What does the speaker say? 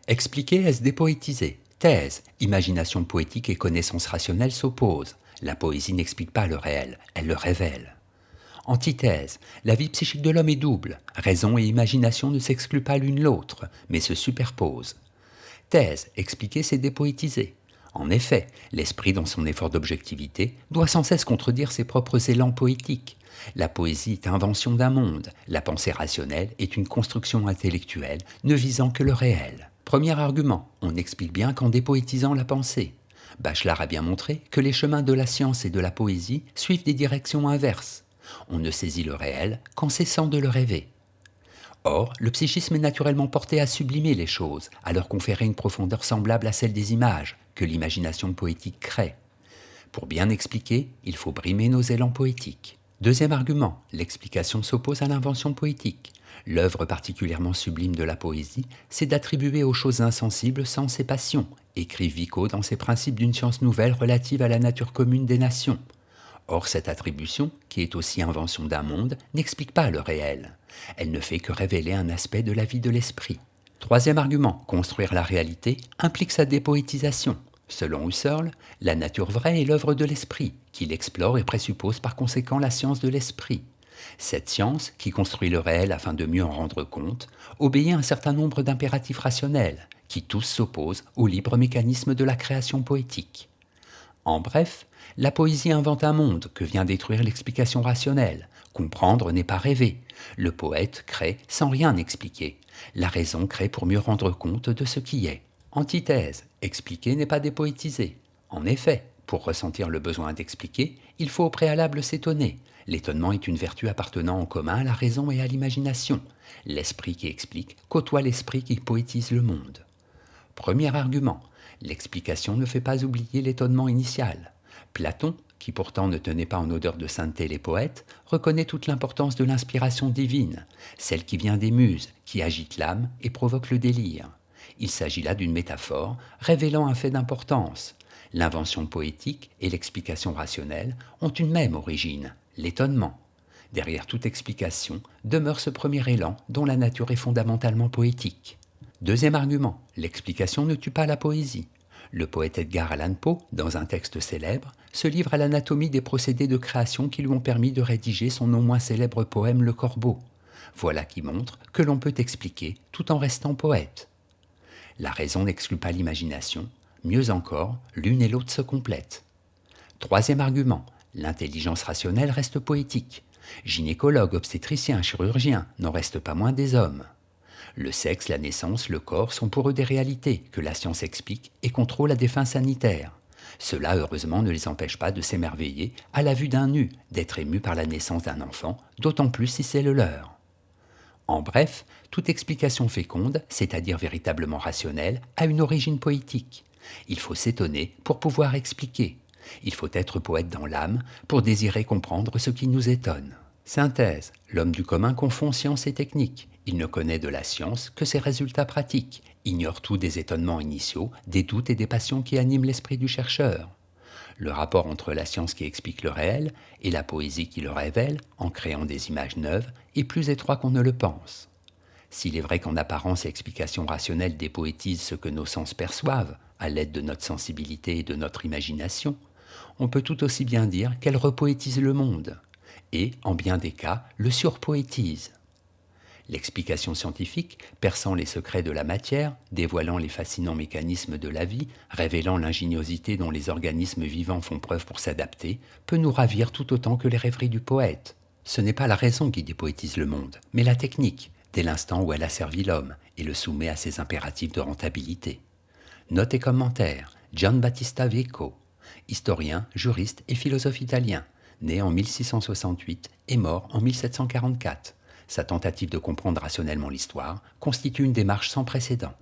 Expliquer est-ce dépoétiser. Thèse, imagination poétique et connaissance rationnelle s'opposent. La poésie n'explique pas le réel, elle le révèle. Antithèse, la vie psychique de l'homme est double. Raison et imagination ne s'excluent pas l'une l'autre, mais se superposent. Thèse, expliquer c'est dépoétiser. En effet, l'esprit dans son effort d'objectivité doit sans cesse contredire ses propres élans poétiques. La poésie est invention d'un monde, la pensée rationnelle est une construction intellectuelle ne visant que le réel. Premier argument, on explique bien qu'en dépoétisant la pensée. Bachelard a bien montré que les chemins de la science et de la poésie suivent des directions inverses. On ne saisit le réel qu'en cessant de le rêver. Or, le psychisme est naturellement porté à sublimer les choses, à leur conférer une profondeur semblable à celle des images que l'imagination poétique crée. Pour bien expliquer, il faut brimer nos élans poétiques. Deuxième argument, l'explication s'oppose à l'invention poétique. L'œuvre particulièrement sublime de la poésie, c'est d'attribuer aux choses insensibles sens et passion, écrit Vico dans ses principes d'une science nouvelle relative à la nature commune des nations. Or, cette attribution, qui est aussi invention d'un monde, n'explique pas le réel. Elle ne fait que révéler un aspect de la vie de l'esprit. Troisième argument, construire la réalité implique sa dépoétisation. Selon Husserl, la nature vraie est l'œuvre de l'esprit, qu'il explore et présuppose par conséquent la science de l'esprit. Cette science, qui construit le réel afin de mieux en rendre compte, obéit à un certain nombre d'impératifs rationnels, qui tous s'opposent au libre mécanisme de la création poétique. En bref, la poésie invente un monde que vient détruire l'explication rationnelle. Comprendre n'est pas rêver. Le poète crée sans rien expliquer. La raison crée pour mieux rendre compte de ce qui est. Antithèse, expliquer n'est pas dépoétiser. En effet, pour ressentir le besoin d'expliquer, il faut au préalable s'étonner. L'étonnement est une vertu appartenant en commun à la raison et à l'imagination. L'esprit qui explique côtoie l'esprit qui poétise le monde. Premier argument, l'explication ne fait pas oublier l'étonnement initial. Platon, qui pourtant ne tenait pas en odeur de sainteté les poètes, reconnaît toute l'importance de l'inspiration divine, celle qui vient des muses, qui agite l'âme et provoque le délire. Il s'agit là d'une métaphore révélant un fait d'importance. L'invention poétique et l'explication rationnelle ont une même origine, l'étonnement. Derrière toute explication demeure ce premier élan dont la nature est fondamentalement poétique. Deuxième argument, l'explication ne tue pas la poésie. Le poète Edgar Allan Poe, dans un texte célèbre, se livre à l'anatomie des procédés de création qui lui ont permis de rédiger son non moins célèbre poème Le Corbeau. Voilà qui montre que l'on peut expliquer tout en restant poète. La raison n'exclut pas l'imagination, mieux encore, l'une et l'autre se complètent. Troisième argument, l'intelligence rationnelle reste poétique. Gynécologues, obstétriciens, chirurgiens n'en restent pas moins des hommes. Le sexe, la naissance, le corps sont pour eux des réalités que la science explique et contrôle à des fins sanitaires. Cela, heureusement, ne les empêche pas de s'émerveiller à la vue d'un nu, d'être émus par la naissance d'un enfant, d'autant plus si c'est le leur. En bref, toute explication féconde, c'est-à-dire véritablement rationnelle, a une origine poétique. Il faut s'étonner pour pouvoir expliquer. Il faut être poète dans l'âme pour désirer comprendre ce qui nous étonne. Synthèse, l'homme du commun confond science et technique. Il ne connaît de la science que ses résultats pratiques, ignore tout des étonnements initiaux, des doutes et des passions qui animent l'esprit du chercheur. Le rapport entre la science qui explique le réel et la poésie qui le révèle, en créant des images neuves, est plus étroit qu'on ne le pense. S'il est vrai qu'en apparence l'explication rationnelle dépoétise ce que nos sens perçoivent, à l'aide de notre sensibilité et de notre imagination, on peut tout aussi bien dire qu'elle repoétise le monde, et, en bien des cas, le surpoétise. L'explication scientifique, perçant les secrets de la matière, dévoilant les fascinants mécanismes de la vie, révélant l'ingéniosité dont les organismes vivants font preuve pour s'adapter, peut nous ravir tout autant que les rêveries du poète. Ce n'est pas la raison qui dépoétise le monde, mais la technique, dès l'instant où elle a servi l'homme et le soumet à ses impératifs de rentabilité. Note et commentaire, Gian Battista Vico, historien, juriste et philosophe italien, né en 1668 et mort en 1744. Sa tentative de comprendre rationnellement l'histoire constitue une démarche sans précédent.